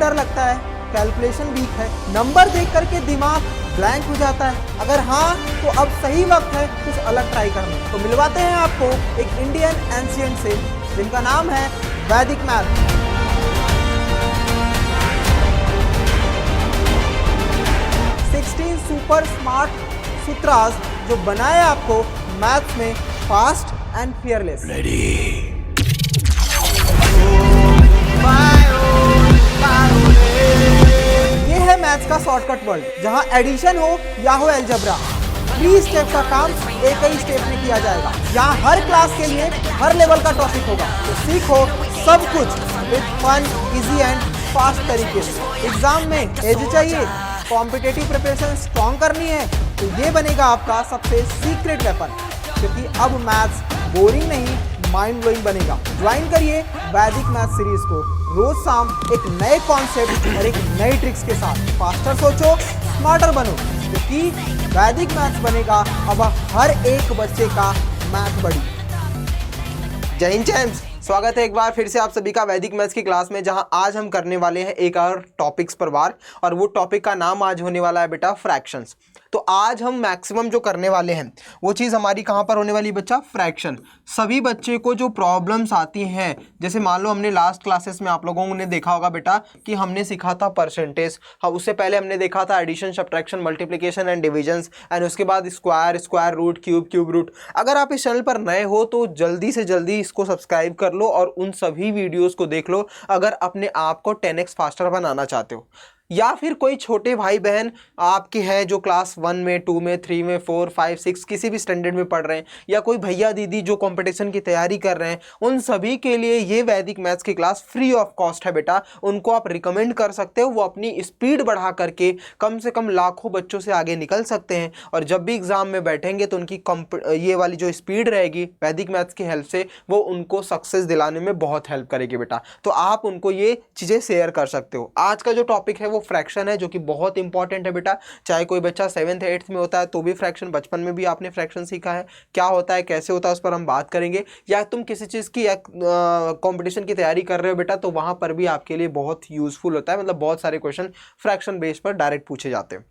डर लगता है, कैलकुलेशन वीक है, नंबर देख करके दिमाग ब्लैंक हो जाता है? अगर हाँ तो अब सही वक्त है कुछ अलग ट्राई करने। तो मिलवाते हैं आपको एक इंडियन एंशिएंट से जिनका नाम है वैदिक मैथ। 16 सुपर स्मार्ट सूत्रास जो बनाए आपको मैथ्स में फास्ट एंड फियरलेस। ये है मैथ्स का शॉर्टकट वर्ल्ड, जहां एडिशन हो या हो अलजेब्रा, 3 स्टेप का काम एक ही स्टेप में किया जाएगा। यहाँ हर क्लास के लिए हर लेवल का टॉपिक होगा, तो सीखो सब कुछ with fun, easy and fast तरीके से। एग्जाम में एज चाहिए, कॉम्पिटेटिव प्रिपरेशन स्ट्रॉन्ग करनी है, तो ये बनेगा आपका सबसे सीक्रेट वेपन, क्योंकि अब मैथ्स बोरिंग नहीं माइंड ब्लोइंग बनेगा। ज्वाइन करिए वैदिक मैथ सीरीज को रोज शाम एक नए कॉन्सेप्ट और एक नई ट्रिक्स के साथ। फास्टर सोचो, स्मार्टर बनो, क्योंकि वैदिक मैथ्स बनेगा अब हर एक बच्चे का मैथ बड़ी। जय हिंद चैम्प्स, स्वागत है एक बार फिर से आप सभी का वैदिक मैथ्स की क्लास में, जहां आज हम करने वाले हैं एक और टॉपिक्स पर वार, और वो टॉपिक का नाम आज होने वाला है बेटा फ्रैक्शंस। तो आज हम मैक्सिमम जो करने वाले हैं वो चीज़ हमारी कहाँ पर होने वाली बच्चा, फ्रैक्शन। सभी बच्चे को जो प्रॉब्लम्स आती हैं, जैसे मान लो हमने लास्ट क्लासेस में आप लोगों ने देखा होगा बेटा कि हमने सीखा था परसेंटेज, हाँ उससे पहले हमने देखा था addition, subtraction, multiplication and divisions, and उसके बाद square, square root, cube, cube root. अगर आप इस चैनल पर नए हो तो जल्दी से जल्दी इसको सब्सक्राइब कर लो और उन सभी वीडियोज़ को देख लो अगर अपने आप को 10x फास्टर बनाना चाहते हो। या फिर कोई छोटे भाई बहन आपके हैं जो क्लास 1 में, 2 में, 3 में, 4, 5, 6 किसी भी स्टैंडर्ड में पढ़ रहे हैं, या कोई भैया दीदी जो कंपटीशन की तैयारी कर रहे हैं, उन सभी के लिए ये वैदिक मैथ्स की क्लास फ्री ऑफ कॉस्ट है बेटा। उनको आप रिकमेंड कर सकते हो, वो अपनी स्पीड बढ़ा करके कम से कम लाखों बच्चों से आगे निकल सकते हैं, और जब भी एग्जाम में बैठेंगे तो उनकी ये वाली जो स्पीड रहेगी वैदिक मैथ्स की हेल्प से, वो उनको सक्सेस दिलाने में बहुत हेल्प करेगी बेटा। तो आप उनको ये चीज़ें शेयर कर सकते हो। आज का जो टॉपिक है वो फ्रैक्शन है, जो कि बहुत इंपॉर्टेंट है बेटा। चाहे कोई बच्चा 7th 8th में होता है तो भी फ्रैक्शन, बचपन में भी आपने फ्रैक्शन सीखा है, क्या होता है, कैसे होता है, उस पर हम बात करेंगे। या तुम किसी चीज़ की कंपटीशन की तैयारी कर रहे हो बेटा, तो वहाँ पर भी आपके लिए बहुत यूजफुल होता है, मतलब बहुत सारे क्वेश्चन फ्रैक्शन बेस पर डायरेक्ट पूछे जाते हैं।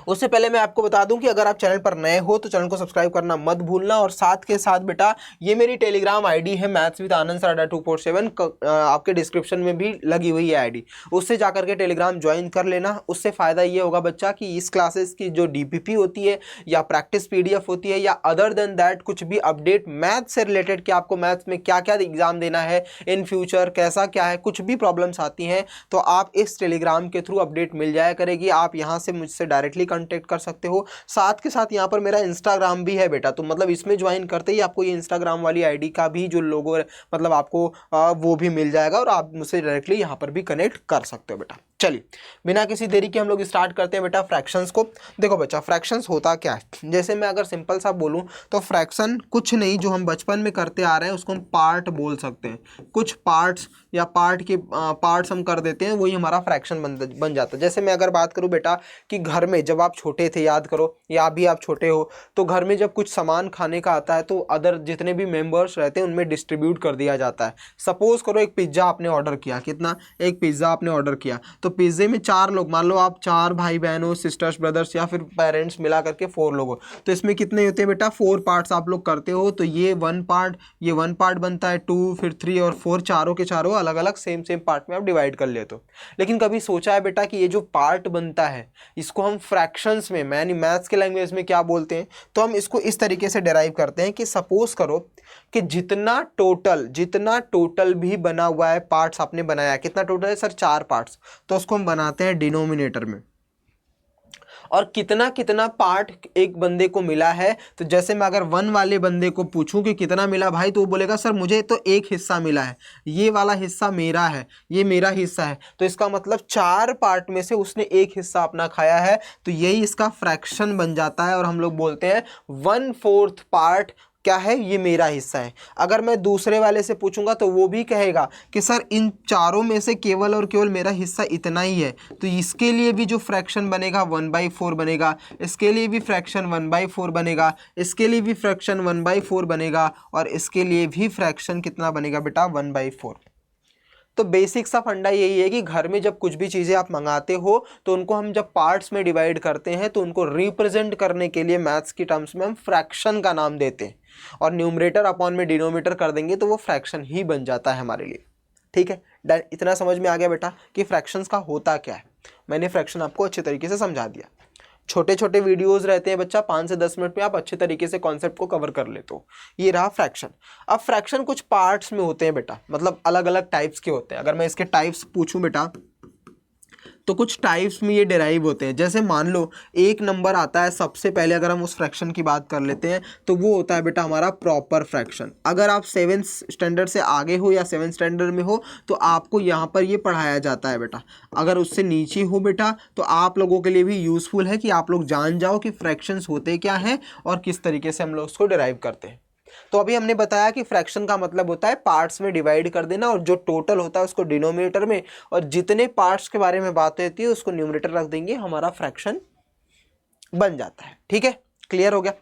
उससे पहले मैं आपको बता दूं कि अगर आप चैनल पर नए हो तो चैनल को सब्सक्राइब करना मत भूलना, और साथ के साथ बेटा ये मेरी टेलीग्राम आईडी है मैथ्स विद आनंद सराडा 247, आपके डिस्क्रिप्शन में भी लगी हुई है आईडी, उससे जाकर के टेलीग्राम ज्वाइन कर लेना। उससे फ़ायदा ये होगा बच्चा कि इस क्लासेस की जो डीपीपी होती है या प्रैक्टिस पीडीएफ होती है, या अदर देन दैट कुछ भी अपडेट मैथ्स से रिलेटेड कि आपको मैथ्स में क्या क्या एग्जाम देना है इन फ्यूचर, कैसा क्या है, कुछ भी प्रॉब्लम्स आती हैं तो आप इस टेलीग्राम के थ्रू अपडेट मिल जाया करेगी। आप यहाँ से मुझसे डायरेक्टली कांटेक्ट कर सकते हो। साथ के साथ यहाँ पर मेरा इंस्टाग्राम भी है बेटा, तो मतलब इसमें ज्वाइन करते ही आपको ये इंस्टाग्राम वाली आईडी का भी जो लोगो मतलब आपको वो भी मिल जाएगा, और आप मुझसे डायरेक्टली यहाँ पर भी कनेक्ट कर सकते हो बेटा। चलिए बिना किसी देरी के हम लोग स्टार्ट करते हैं बेटा फ्रैक्शंस को। देखो बच्चा, फ्रैक्शंस होता क्या है, जैसे मैं अगर सिंपल सा बोलूं तो फ्रैक्शन कुछ नहीं, जो हम बचपन में करते आ रहे हैं उसको हम पार्ट बोल सकते हैं। कुछ पार्ट्स या पार्ट के पार्ट्स हम कर देते हैं, वही हमारा फ्रैक्शन बन जाता है। जैसे मैं अगर बात करूं बेटा कि घर में जब आप छोटे थे, याद करो, या अभी आप छोटे हो, तो घर में जब कुछ सामान खाने का आता है तो अदर जितने भी मेंबर्स रहते हैं उनमें डिस्ट्रीब्यूट कर दिया जाता है। सपोज करो एक पिज्ज़ा आपने ऑर्डर किया, कितना, एक पिज्ज़ा आपने ऑर्डर किया, तो पिज्जे में 4 लोग, मान लो आप 4 भाई बहन हो, सिस्टर्स ब्रदर्स या फिर पेरेंट्स मिला करके 4 लोग हो, तो इसमें कितने होते हैं बेटा, 4 पार्ट्स आप लोग करते हो। तो ये 1 पार्ट, ये 1 पार्ट बनता है, 2, फिर 3 और 4, चारों के चारों अलग अलग सेम पार्ट में आप डिवाइड कर लेते हो। लेकिन कभी सोचा है बेटा कि ये जो पार्ट बनता है इसको हम फ्रैक्शंस में, यानी मैथ्स के लैंग्वेज में क्या बोलते हैं, तो हम इसको इस तरीके से डिराइव करते हैं कि सपोज करो कि जितना टोटल भी बना हुआ है, पार्ट्स आपने बनाया, कितना टोटल है सर, 4 पार्ट्स, तो उसको हम बनाते हैं डिनोमिनेटर में। और कितना कितना पार्ट एक बंदे को मिला है, तो जैसे मैं अगर 1 वाले बंदे को पूछूं कि कितना मिला भाई, तो वो बोलेगा सर मुझे तो एक हिस्सा मिला है, ये वाला हिस्सा मेरा है, ये मेरा हिस्सा है, तो इसका मतलब 4 पार्ट में से उसने एक हिस्सा अपना खाया है, तो यही इसका फ्रैक्शन बन जाता है, और हम लोग बोलते हैं 1/4 पार्ट क्या है, ये मेरा हिस्सा है। अगर मैं दूसरे वाले से पूछूंगा तो वो भी कहेगा कि सर इन चारों में से केवल और केवल मेरा हिस्सा इतना ही है, तो इसके लिए भी जो फ्रैक्शन बनेगा 1/4 बनेगा, इसके लिए भी फ्रैक्शन 1/4 बनेगा, इसके लिए भी फ्रैक्शन 1/4 बनेगा, और इसके लिए भी फ्रैक्शन कितना बनेगा बेटा, 1/4। तो बेसिक सा फंडा यही है कि घर में जब कुछ भी चीज़ें आप मंगाते हो तो उनको हम जब पार्ट्स में डिवाइड करते हैं तो उनको रिप्रेजेंट करने के लिए मैथ्स की टर्म्स में हम फ्रैक्शन का नाम देते हैं, और न्यूमरेटर अपॉन में डिनोमिनेटर कर देंगे तो वो फ्रैक्शन ही बन जाता है हमारे लिए। ठीक है, डन। इतना समझ में आ गया बेटा कि फ्रैक्शंस का होता क्या है। मैंने फ्रैक्शन आपको अच्छे तरीके से समझा दिया। छोटे छोटे वीडियोस रहते हैं बच्चा, 5 से 10 मिनट में आप अच्छे तरीके से कॉन्सेप्ट को कवर कर लेते हो। ये रहा फ्रैक्शन। अब फ्रैक्शन कुछ पार्ट्स में होते हैं बेटा, मतलब अलग अलग टाइप्स के होते हैं। अगर मैं इसके टाइप्स पूछूं बेटा तो कुछ टाइप्स में ये डिराइव होते हैं। जैसे मान लो एक नंबर आता है सबसे पहले, अगर हम उस फ्रैक्शन की बात कर लेते हैं तो वो होता है बेटा हमारा प्रॉपर फ्रैक्शन। अगर आप 7th स्टैंडर्ड से आगे हो या 7th स्टैंडर्ड में हो तो आपको यहाँ पर ये पढ़ाया जाता है बेटा। अगर उससे नीचे हो बेटा तो आप लोगों के लिए भी यूज़फुल है कि आप लोग जान जाओ कि फ्रैक्शंस होते क्या हैं और किस तरीके से हम लोग उसको डिराइव करते हैं। तो अभी हमने बताया कि फ्रैक्शन का मतलब होता है पार्ट्स में डिवाइड कर देना, और जो टोटल होता है उसको डिनोमिनेटर में, और जितने पार्ट्स के बारे में बात होती है उसको न्यूमरेटर रख देंगे, हमारा फ्रैक्शन बन जाता है। ठीक है, क्लियर हो गया।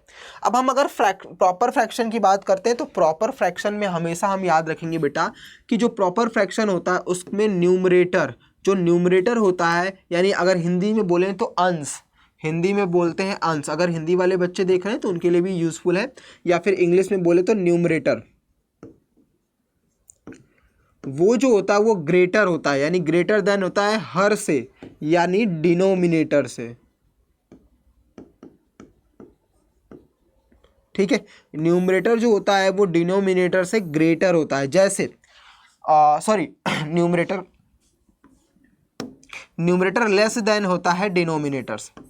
अब हम अगर प्रॉपर फ्रैक्शन की बात करते हैं तो प्रॉपर फ्रैक्शन में हमेशा हम याद रखेंगे बेटा कि जो प्रॉपर फ्रैक्शन होता है उसमें न्यूमरेटर होता है, यानी अगर हिंदी में बोलें तो अंश, हिंदी में बोलते हैं अंश। अगर हिंदी वाले बच्चे देख रहे हैं तो उनके लिए भी यूजफुल है, या फिर इंग्लिश में बोले तो न्यूमरेटर, वो जो होता है वो ग्रेटर होता है, यानी ग्रेटर देन होता है हर से, यानी डिनोमिनेटर से। ठीक है, न्यूमरेटर जो होता है वो डिनोमिनेटर से ग्रेटर होता है। जैसे न्यूमरेटर लेस देन होता है डिनोमिनेटर से।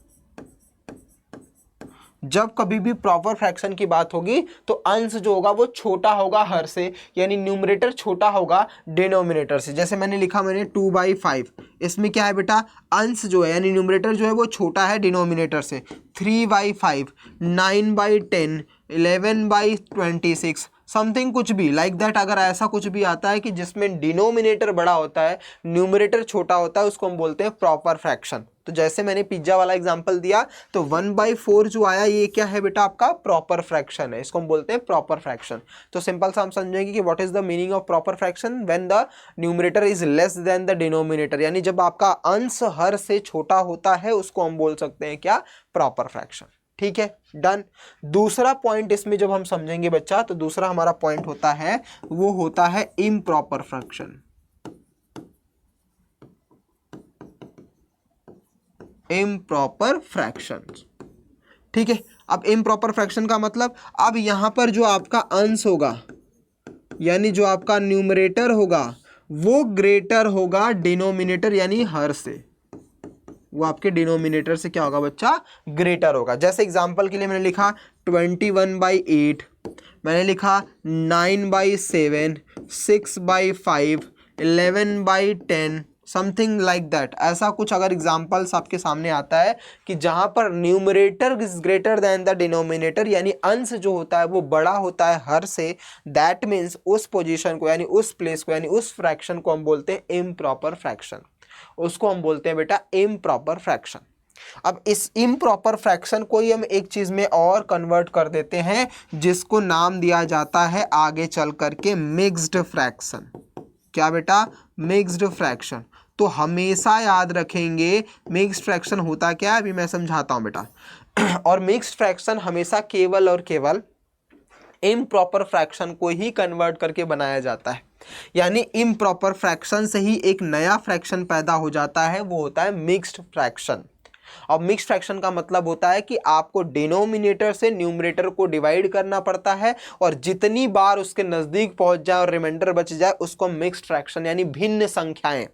जब कभी भी प्रॉपर फ्रैक्शन की बात होगी तो अंश जो होगा वो छोटा होगा हर से, यानी न्यूमरेटर छोटा होगा डिनोमिनेटर से। जैसे मैंने 2/5, इसमें क्या है बेटा, अंश जो है यानी न्यूमरेटर जो है वो छोटा है डिनोमिनेटर से। 3/5, 9/10, 11/26, समथिंग कुछ भी लाइक दैट। अगर ऐसा कुछ भी आता है कि जिसमें डिनोमिनेटर बड़ा होता है न्यूमरेटर छोटा होता है, उसको हम बोलते हैं प्रॉपर फ्रैक्शन। तो जैसे मैंने पिज्जा वाला एग्जांपल दिया तो 1/4 जो आया ये क्या है बेटा, आपका प्रॉपर फ्रैक्शन है, इसको हम बोलते हैं प्रॉपर फ्रैक्शन। तो सिंपल सा हम समझेंगे कि what is the meaning of proper fraction, when the numerator is less than the denominator, यानी जब आपका अंश हर से छोटा होता है उसको हम बोल सकते हैं क्या, प्रॉपर फ्रैक्शन। ठीक है, डन। दूसरा पॉइंट इसमें जब हम समझेंगे बच्चा तो दूसरा हमारा पॉइंट होता है वो होता है इम्प्रॉपर फ्रैक्शन। इम्प्रॉपर फ्रैक्शन, ठीक है। अब इम्प्रॉपर फ्रैक्शन का मतलब, अब यहां पर जो आपका अंश होगा यानी जो आपका न्यूमरेटर होगा वो ग्रेटर होगा डिनोमिनेटर यानी हर से, वो आपके डिनोमिनेटर से क्या होगा बच्चा, ग्रेटर होगा। जैसे एग्जांपल के लिए मैंने लिखा 21/8, मैंने लिखा 9/7, 6/5, 11/10, समथिंग लाइक दैट। ऐसा कुछ अगर एग्जांपल्स आपके सामने आता है कि जहां पर numerator is greater than the denominator, यानी अंश जो होता है वो बड़ा होता है हर से, दैट मीन्स उस पोजीशन को यानी उस प्लेस को यानी उस फ्रैक्शन को हम बोलते हैं इम्प्रॉपर फ्रैक्शन, उसको हम बोलते हैं बेटा इम्प्रॉपर फ्रैक्शन। अब इस इम्प्रॉपर फ्रैक्शन को ही हम एक चीज में और कन्वर्ट कर देते हैं जिसको नाम दिया जाता है आगे चल करके मिक्स्ड फ्रैक्शन। क्या बेटा, मिक्स्ड फ्रैक्शन। तो हमेशा याद रखेंगे मिक्स्ड फ्रैक्शन होता क्या है, अभी मैं समझाता हूं बेटा। और मिक्स्ड फ्रैक्शन हमेशा केवल और केवल इम्प्रॉपर फ्रैक्शन को ही कन्वर्ट करके बनाया जाता है, यानी इम्प्रॉपर फ्रैक्शन से ही एक नया फ्रैक्शन पैदा हो जाता है, वो होता है मिक्स्ड फ्रैक्शन। और मिक्स्ड फ्रैक्शन का मतलब होता है कि आपको डिनोमिनेटर से न्यूमरेटर को डिवाइड करना पड़ता है, और जितनी बार उसके नज़दीक पहुंच जाए और रिमाइंडर बच जाए उसको मिक्स्ड फ्रैक्शन यानी भिन्न संख्याएं,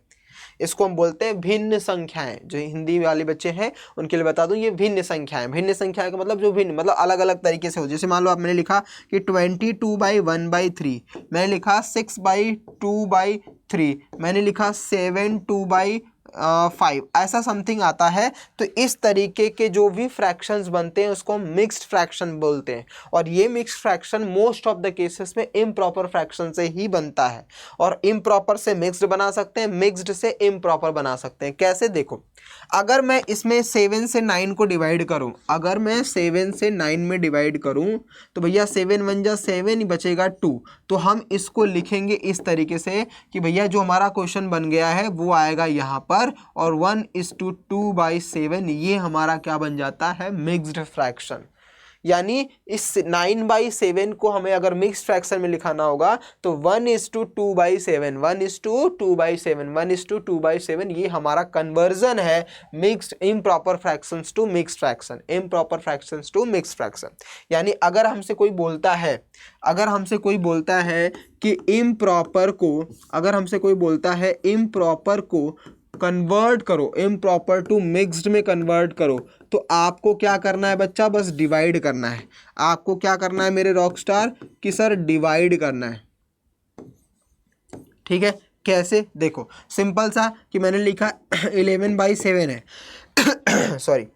इसको हम बोलते हैं भिन्न संख्याएं। जो हिंदी वाले बच्चे हैं उनके लिए बता दूं, ये भिन्न संख्याएं। भिन्न संख्याएं का मतलब जो भिन्न मतलब अलग अलग तरीके से हो। जैसे मान लो आप, मैंने लिखा कि 22/1/3, मैंने लिखा 6/2/3, मैंने लिखा 7/2/3, 5 ऐसा समथिंग आता है। तो इस तरीके के जो भी फ्रैक्शंस बनते हैं उसको हम मिक्स्ड फ्रैक्शन बोलते हैं, और ये mixed fraction most of the cases में इम्प्रॉपर फ्रैक्शन से ही बनता है। और इम्प्रॉपर से मिक्स्ड बना सकते हैं, मिक्स्ड से इम्प्रॉपर बना सकते हैं। कैसे, देखो, अगर मैं इसमें 7 से 9 को डिवाइड करूं, अगर मैं 7 से 9 में डिवाइड करूं तो भैया 7 1 जा 7 ही बचेगा 2। तो हम इसको लिखेंगे इस तरीके से कि भैया जो हमारा क्वेश्चन बन गया है वो आएगा यहाँ पर, और 1:2/7 ये हमारा क्या बन जाता है, मिक्स्ड फ्रैक्शन। यानी इस 9/7 को हमें अगर मिक्स्ड फ्रैक्शन में लिखाना होगा तो 1:2/7, 1:2/7, 1:2/7 ये हमारा कन्वर्जन है mixed improper fractions to mixed fraction, improper fractions to mixed fraction. यानी अगर हमसे कोई बोलता है, अगर हमसे कोई बोलता है कि इम्प्रॉपर को, अगर हमसे कोई बोलता है इम्प्रॉपर को कन्वर्ट करो, इम्प्रॉपर टू मिक्स्ड में कन्वर्ट करो, तो आपको क्या करना है बच्चा, बस डिवाइड करना है। आपको क्या करना है मेरे रॉकस्टार, कि सर डिवाइड करना है। ठीक है, कैसे, देखो सिंपल सा कि मैंने लिखा 11/7 है सॉरी,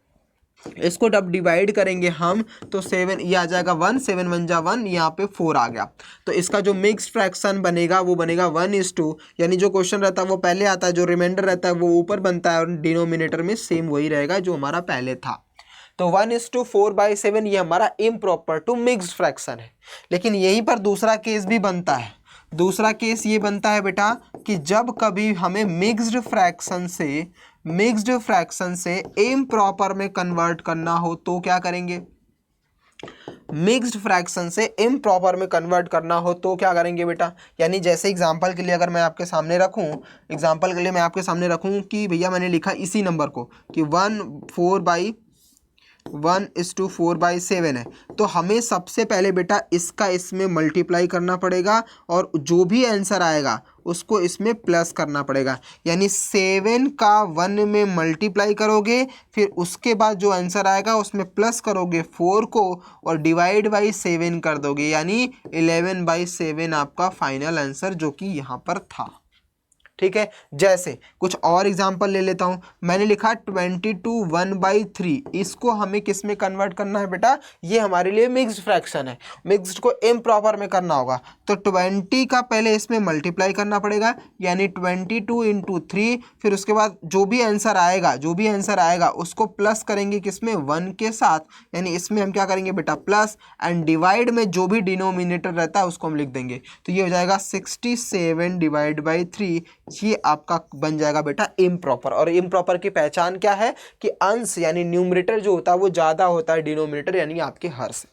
इसको जब डिवाइड करेंगे हम तो 7 ये आ जाएगा 1, 7 1 जा 1, यहाँ पे 4 आ गया। तो इसका जो मिक्स्ड फ्रैक्शन बनेगा वो बनेगा 1:2, यानी जो क्वेश्चन रहता है वो पहले आता है, जो रिमाइंडर रहता है वो ऊपर बनता है, और डिनोमिनेटर में सेम वही रहेगा जो हमारा पहले था। तो 1:4/7 ये हमारा इम्प्रॉपर टू मिक्स्ड फ्रैक्शन है। लेकिन यहीं पर दूसरा केस भी बनता है। दूसरा केस ये बनता है बेटा कि जब कभी हमें मिक्स्ड फ्रैक्शन से इम्प्रॉपर में कन्वर्ट करना हो तो क्या करेंगे, मिक्स्ड फ्रैक्शन से इम्प्रॉपर में कन्वर्ट करना हो तो क्या करेंगे बेटा। यानी जैसे एग्जांपल के लिए अगर मैं आपके सामने रखूं, एग्जांपल के लिए मैं आपके सामने रखूं कि भैया मैंने लिखा इसी नंबर को कि 1:4/7 है, तो हमें सबसे पहले बेटा इसका इसमें मल्टीप्लाई करना पड़ेगा, और जो भी आंसर आएगा उसको इसमें प्लस करना पड़ेगा। यानी 7 का 1 में मल्टीप्लाई करोगे, फिर उसके बाद जो आंसर आएगा उसमें प्लस करोगे 4 को, और डिवाइड बाई 7 कर दोगे, यानी 11/7 आपका फाइनल आंसर जो कि यहाँ पर था। ठीक है, जैसे कुछ और एग्जांपल ले लेता हूं। मैंने लिखा 22 1/3, इसको हमें किस में कन्वर्ट करना है बेटा, ये हमारे लिए मिक्स्ड फ्रैक्शन है, मिक्स्ड को इम्प्रॉपर में करना होगा। तो 20 का पहले इसमें मल्टीप्लाई करना पड़ेगा, यानी 22 × 3, फिर उसके बाद जो भी आंसर आएगा उसको प्लस करेंगे किसमें, 1 के साथ, यानी इसमें हम क्या करेंगे बेटा प्लस, एंड डिवाइड में जो भी डिनोमिनेटर रहता है उसको हम लिख देंगे। तो ये हो जाएगा 67/3, ये आपका बन जाएगा बेटा इम्प्रॉपर। और इम्प्रॉपर की पहचान क्या है कि अंश यानी न्यूमरेटर जो होता है वो ज़्यादा होता है डिनोमिनेटर यानी आपके हर से।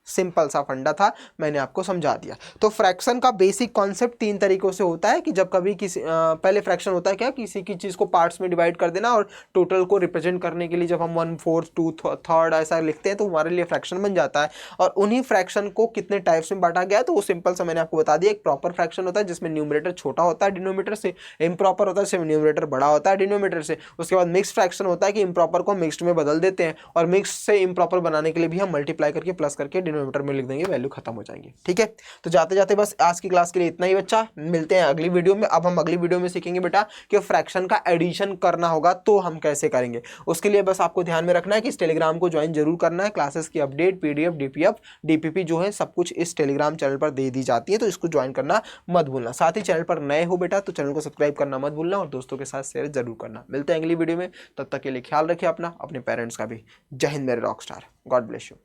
सिंपल सा फंडा था, मैंने आपको समझा दिया। तो फ्रैक्शन का बेसिक कॉन्सेप्ट 3 तरीकों से होता है कि जब कभी किसी पहले फ्रैक्शन होता है क्या, किसी की चीज़ को पार्ट्स में डिवाइड कर देना, और टोटल को रिप्रेजेंट करने के लिए जब हम 1/4 2/3 ऐसा लिखते हैं तो हमारे लिए फ्रैक्शन बन जाता है। और उन्हीं फ्रैक्शन को कितने टाइप्स में बांटा गया है तो वो सिंपल सा मैंने आपको बता दिया। एक प्रॉपर फ्रैक्शन होता है जिसमें न्यूमरेटर छोटा होता है डिनोमिनेटर से, इम्प्रॉपर होता है जिसमें न्यूमरेटर बड़ा होता है डिनोमिनेटर से। उसके बाद मिक्स्ड फ्रैक्शन होता है कि इम्प्रॉपर को मिक्स्ड में बदल देते हैं, और मिक्स्ड से इम्प्रॉपर बनाने के लिए भी हम मल्टीप्लाई करके प्लस करके डिनोमिनेटर में लिख देंगे, वैल्यू खत्म हो जाएंगे। ठीक है, तो जाते जाते बस आज की क्लास के लिए इतना ही बच्चा, मिलते हैं अगली वीडियो में। अब हम अगली वीडियो में सीखेंगे बेटा कि फ्रैक्शन का एडिशन करना होगा तो हम कैसे करेंगे। उसके लिए बस आपको ध्यान में रखना है कि इस टेलीग्राम को ज्वाइन जरूर करना है। क्लासेस की अपडेट, पीडीएफ, डीपीएफ, डीपीपी जो है सब कुछ इस टेलीग्राम चैनल पर दे दी जाती है, तो इसको ज्वाइन करना मत भूलना। साथ ही चैनल पर नए हो बेटा तो चैनल को सब्सक्राइब करना मत भूलना, और दोस्तों के साथ शेयर जरूर करना। मिलते हैं अगली वीडियो में, तब तक के लिए ख्याल रखिए अपना, अपने पेरेंट्स का भी। जय हिंद मेरे rock star, God bless you.